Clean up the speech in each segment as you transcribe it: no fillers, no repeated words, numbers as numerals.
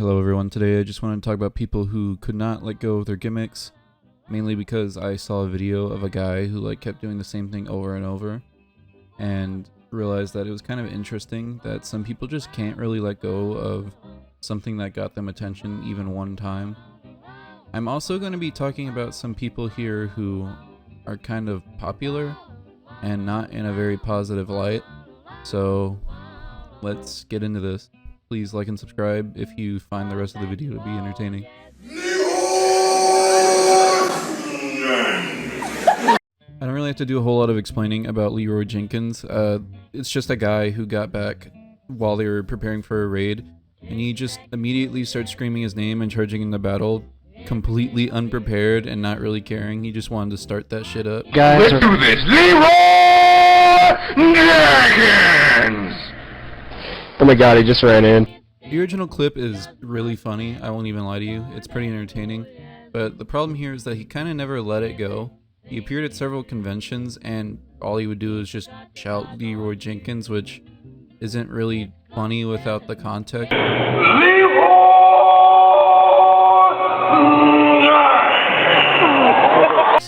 Hello everyone, today I just want to talk about people who could not let go of their gimmicks, mainly because I saw a video of a guy who kept doing the same thing over and over, and realized that it was kind of interesting that some people just can't really let go of something that got them attention even one time. I'm also going to be talking about some people here who are kind of popular and not in a very positive light, so let's get into this. Please like and subscribe if you find the rest of the video to be entertaining. I don't really have to do a whole lot of explaining about Leroy Jenkins. It's just a guy who got back while they were preparing for a raid, and he just immediately starts screaming his name and charging into battle, completely unprepared and not really caring. He just wanted to start that shit up. Guys, let's do this! Leroy Jenkins! Oh my god, he just ran in. The original clip is really funny, I won't even lie to you. It's pretty entertaining, but the problem here is that he kind of never let it go. He appeared at several conventions and all he would do is just shout Leroy Jenkins, which isn't really funny without the context.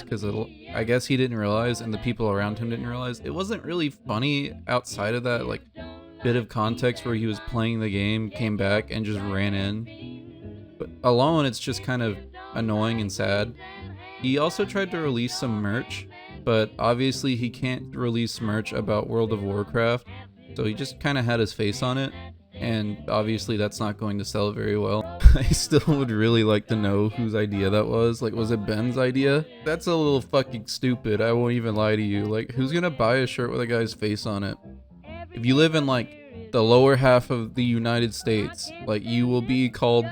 Because I guess he didn't realize, and the people around him didn't realize, it wasn't really funny outside of that bit of context where he was playing the game, came back, and just ran in. But alone, it's just kind of annoying and sad. He also tried to release some merch, but obviously he can't release merch about World of Warcraft, so he just kind of had his face on it, and obviously that's not going to sell very well. I still would really like to know whose idea that was. Was it Ben's idea? That's a little fucking stupid, I won't even lie to you. Who's gonna buy a shirt with a guy's face on it? If you live in the lower half of the United States, you will be called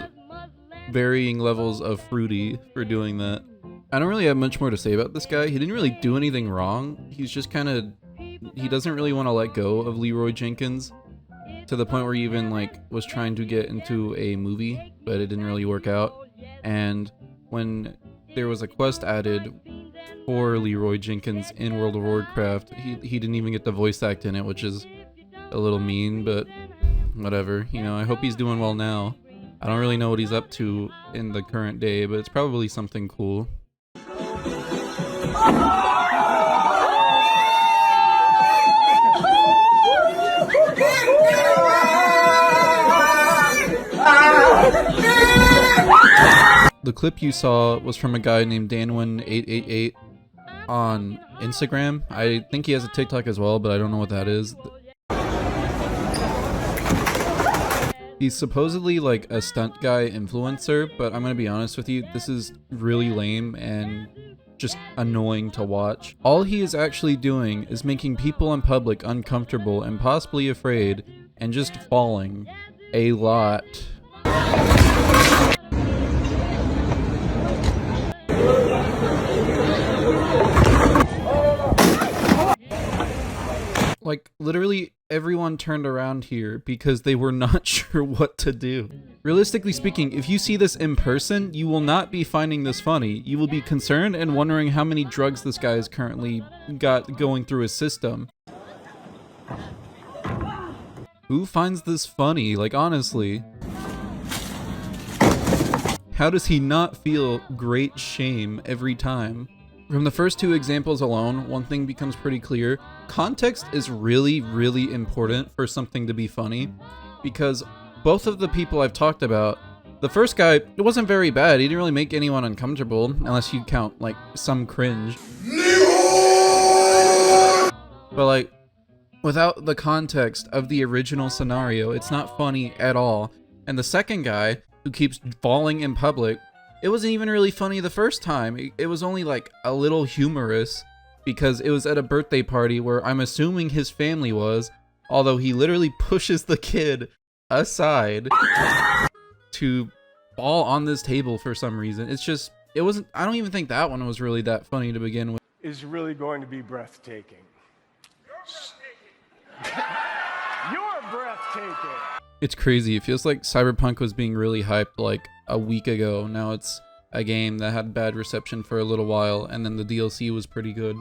varying levels of fruity for doing that. I don't really have much more to say about this guy. He didn't really do anything wrong. He's just he doesn't really want to let go of Leroy Jenkins, to the point where he even was trying to get into a movie, but it didn't really work out. And when there was a quest added for Leroy Jenkins in World of Warcraft, he didn't even get the voice act in it, which is a little mean, but whatever. I hope he's doing well now. I don't really know what he's up to in the current day, but it's probably something cool. The clip you saw was from a guy named Danwin888 on Instagram. I think he has a TikTok as well, but I don't know what that is. He's supposedly a stunt guy influencer, but I'm gonna be honest with you, this is really lame and just annoying to watch. All he is actually doing is making people in public uncomfortable and possibly afraid, and just falling a lot. Literally everyone turned around here because they were not sure what to do. Realistically speaking, if you see this in person, you will not be finding this funny. You will be concerned and wondering how many drugs this guy has currently got going through his system. Who finds this funny? Honestly. How does he not feel great shame every time? From the first two examples alone, one thing becomes pretty clear. Context is really, really important for something to be funny, because both of the people I've talked about, the first guy, it wasn't very bad. He didn't really make anyone uncomfortable, unless you count, some cringe. But, without the context of the original scenario, it's not funny at all. And the second guy, who keeps falling in public, it wasn't even really funny the first time. It was only a little humorous because it was at a birthday party where I'm assuming his family was, although he literally pushes the kid aside to fall on this table for some reason. It wasn't, I don't even think that one was really that funny to begin with. Is really going to be breathtaking. You're breathtaking. It's crazy. It feels like Cyberpunk was being really hyped a week ago. Now it's a game that had bad reception for a little while, and then the DLC was pretty good.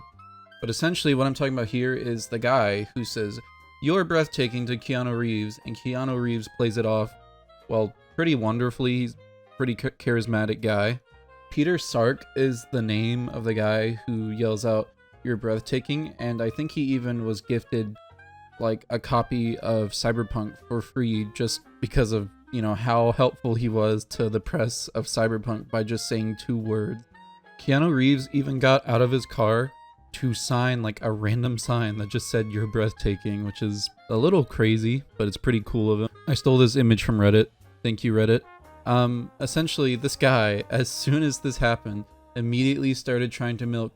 But essentially what I'm talking about here is the guy who says, "You're breathtaking" to Keanu Reeves, and Keanu Reeves plays it off, well, pretty wonderfully. He's a pretty charismatic guy. Peter Sark is the name of the guy who yells out, "You're breathtaking," and I think he even was gifted like a copy of Cyberpunk for free just because of, you know, how helpful he was to the press of Cyberpunk by just saying 2 words. Keanu Reeves even got out of his car to sign like a random sign that just said "You're breathtaking," which is a little crazy, but it's pretty cool of him. I stole this image from Reddit. Thank you, Reddit. Essentially, this guy, as soon as this happened, immediately started trying to milk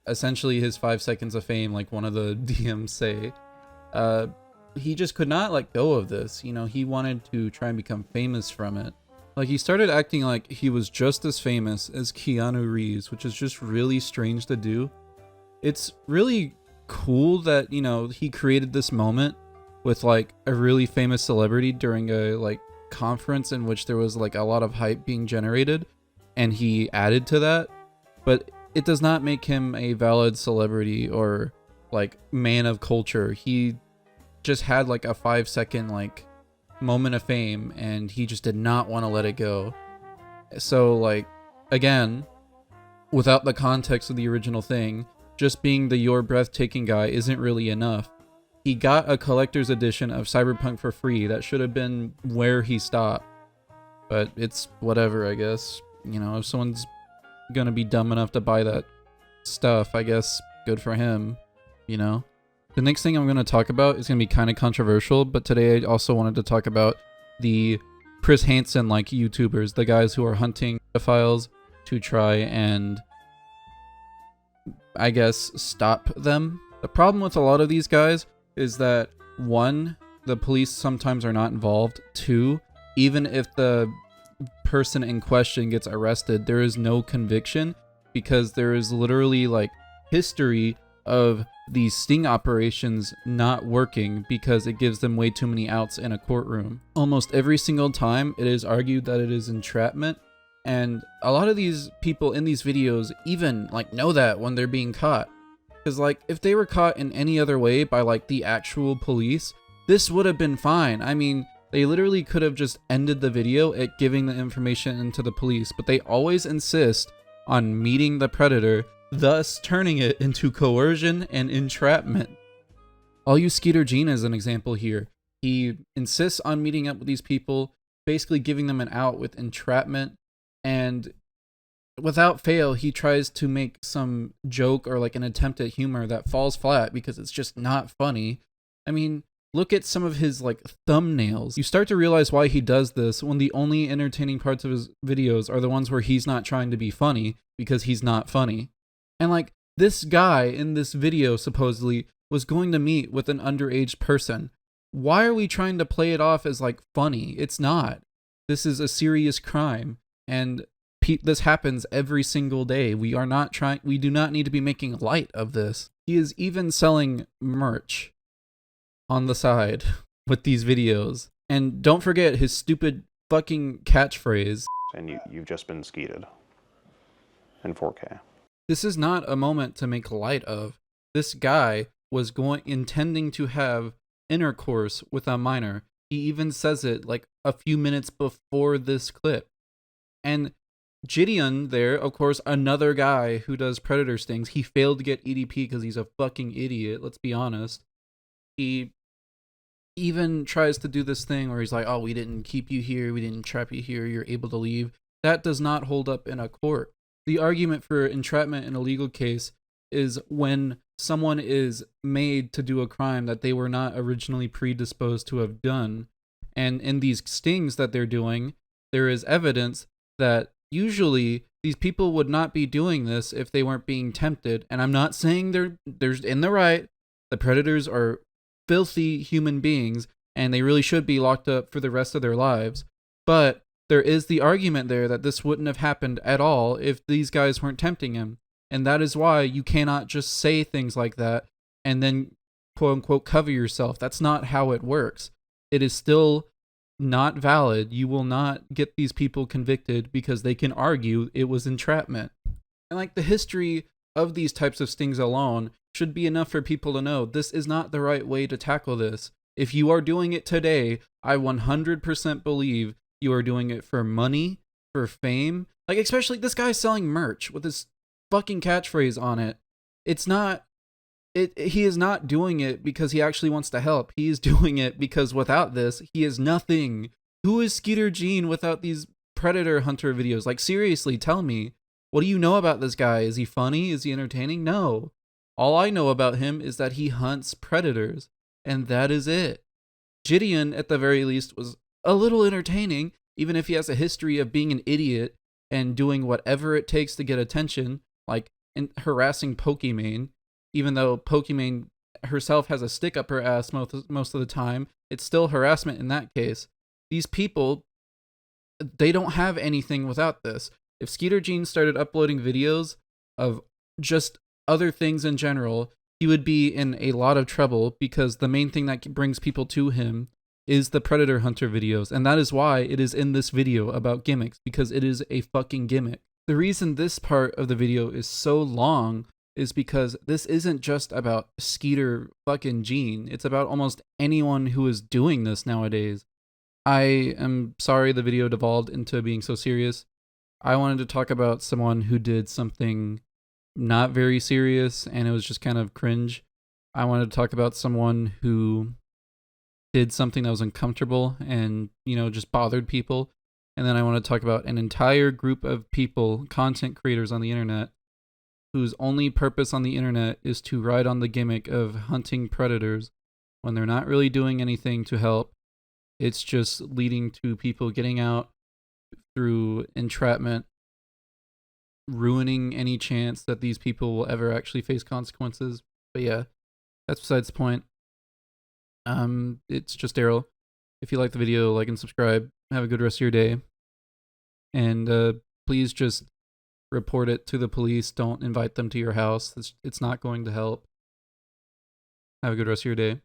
essentially his 5 seconds of fame, like one of the DMs say. He just could not let go of this. You know, he wanted to try and become famous from it. Like, he started acting like he was just as famous as Keanu Reeves, which is just really strange to do. It's really cool that, you know, he created this moment with like a really famous celebrity during a like conference in which there was like a lot of hype being generated, and he added to that. But it does not make him a valid celebrity or like man of culture. He just had like a 5-second like moment of fame, and he just did not want to let it go. So like, again, without the context of the original thing, just being the "You're breathtaking" guy isn't really enough. He got a collector's edition of Cyberpunk for free. That should have been where he stopped. But it's whatever, I guess. You know, if someone's gonna be dumb enough to buy that stuff, I guess good for him, you know? The next thing I'm going to talk about is going to be kind of controversial, but today I also wanted to talk about the Chris Hansen-like YouTubers, the guys who are hunting pedophiles to try and, I guess, stop them. The problem with a lot of these guys is that, 1, the police sometimes are not involved. 2, even if the person in question gets arrested, there is no conviction because there is literally like history of these sting operations not working because it gives them way too many outs in a courtroom. Almost every single time it is argued that it is entrapment, and a lot of these people in these videos even like know that when they're being caught. Because like, if they were caught in any other way by like the actual police, this would have been fine. I mean, they literally could have just ended the video at giving the information into the police, but they always insist on meeting the predator, thus turning it into coercion and entrapment. I'll use Skeeter Jean as an example here. He insists on meeting up with these people, basically giving them an out with entrapment, and without fail, he tries to make some joke or like an attempt at humor that falls flat because it's just not funny. I mean, look at some of his like thumbnails. You start to realize why he does this when the only entertaining parts of his videos are the ones where he's not trying to be funny because he's not funny. And like, this guy in this video supposedly was going to meet with an underage person. Why are we trying to play it off as like funny? It's not. This is a serious crime, and this happens every single day. We do not need to be making light of this. He is even selling merch on the side with these videos. And don't forget his stupid fucking catchphrase. And you've just been skeeted in 4K. This is not a moment to make light of. This guy was intending to have intercourse with a minor. He even says it like a few minutes before this clip. And Gideon there, of course, another guy who does predator stings. He failed to get EDP because he's a fucking idiot, let's be honest. He even tries to do this thing where he's like, "Oh, we didn't keep you here, we didn't trap you here, you're able to leave." That does not hold up in a court. The argument for entrapment in a legal case is when someone is made to do a crime that they were not originally predisposed to have done. And in these stings that they're doing, there is evidence that usually these people would not be doing this if they weren't being tempted. And I'm not saying they're in the right. The predators are filthy human beings, and they really should be locked up for the rest of their lives. But there is the argument there that this wouldn't have happened at all if these guys weren't tempting him. And that is why you cannot just say things like that and then quote unquote cover yourself. That's not how it works. It is still not valid. You will not get these people convicted because they can argue it was entrapment. And like, the history of these types of stings alone should be enough for people to know this is not the right way to tackle this. If you are doing it today, I 100% believe You are doing it for money, for fame. Like, especially this guy's selling merch with this fucking catchphrase on it. It's not, he is not doing it because he actually wants to help. He is doing it because without this, he is nothing. Who is Skeeter Jean without these predator hunter videos? Like, seriously, tell me. What do you know about this guy? Is he funny? Is he entertaining? No. All I know about him is that he hunts predators, and that is it. Gideon, at the very least, was a little entertaining, even if he has a history of being an idiot and doing whatever it takes to get attention, like harassing Pokimane, even though Pokimane herself has a stick up her ass most of the time. It's still harassment in that case. These people, they don't have anything without this. If Skeeter Jean started uploading videos of just other things in general, he would be in a lot of trouble because the main thing that brings people to him is the Predator Hunter videos. And that is why it is in this video about gimmicks, because it is a fucking gimmick. The reason this part of the video is so long is because this isn't just about Skeeter fucking Jean. It's about almost anyone who is doing this nowadays. I am sorry the video devolved into being so serious. I wanted to talk about someone who did something not very serious and it was just kind of cringe. I wanted to talk about someone who did something that was uncomfortable and, you know, just bothered people. And then I want to talk about an entire group of people, content creators on the internet, whose only purpose on the internet is to ride on the gimmick of hunting predators when they're not really doing anything to help. It's just leading to people getting out through entrapment, ruining any chance that these people will ever actually face consequences. But yeah, that's besides the point. It's just Daryl. If you like the video, like and subscribe. Have a good rest of your day. And please just report it to the police. Don't invite them to your house. It's not going to help. Have a good rest of your day.